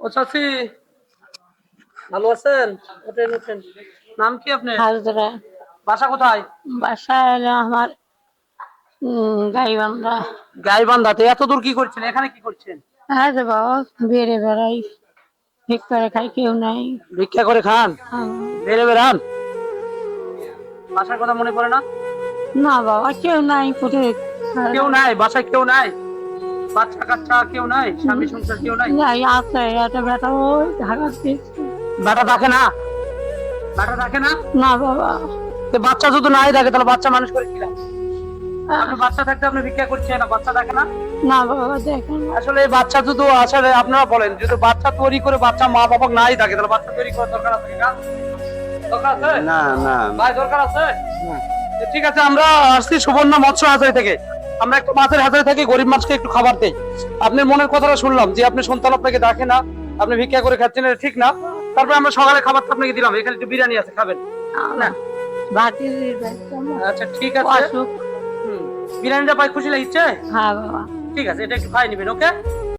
ও চাচি, ভালো আছেন? ওঠেন ওঠেন। নাম কি আপনার? হাজরা। বাসা কোথায়? বাসা হলো আমার গাইবান্ধা। গাইবান্ধাতে। এত দূর কি করছেন? এখানে কি করছেন? হ্যাঁ রে বাবা, বেড়ে বেড়াই, ঠিক করে খাই, কেউ নাই। ভিক্ষা করে খান? আম- বেড়ে বেড়ান? বাসার কথা মনে পড়ে না? না বাবা, কেউ নাই কোথায়। কেউ নাই বাসায়? কেউ নাই? বাচ্চা কাচ্চা কেউ নাই? স্বামী সংসার কেউ নাই? নাই, আছে একটা বেটা, ওই ঢাকা দিয়েছে। বেটা থাকে না? বেটা থাকে না? না বাবা। তো বাচ্চা যদি নাই থাকে তাহলে বাচ্চা মানুষ করে কি লাভ? আপনি বাচ্চা থাকতে আপনি ভিক্ষা করছেন না, বাচ্চা থাকে না? না বাবা, দেখেন। আসলে এই বাচ্চা যদি আসলে আপনারা বলেন যদি বাচ্চা তৈরি করে বাচ্চা মা বাবা নাই থাকে তাহলে বাচ্চা তৈরি করার দরকার আছে কিনা? দরকার আছে? না না ভাই দরকার আছে? তো ঠিক আছে, আমরা আসছি সুবর্ণ মৎস্য হাজারি থেকে। আমরা একটু মাছের হাজারি থেকে গরিব মানুষকে একটু খাবার দেই। আপনার মনের কথাটা শুনলাম যে আপনি সন্তান আপনাকে ডাকে না, আপনি ভিক্ষা করে খাচ্ছেন, এটা ঠিক না। তারপরে আমরা সকালে খাবারটা আপনাকে দিলাম, এখানে একটু বিরিয়ানি আছে, খাবেন না? ভাতিজির আচ্ছা ঠিক আছে। অসুখ। বিরিয়ানিটা পাই খুশি লাগছে? হ্যাঁ বাবা। ঠিক আছে, এটা একটু খাই নিবেন, ওকে?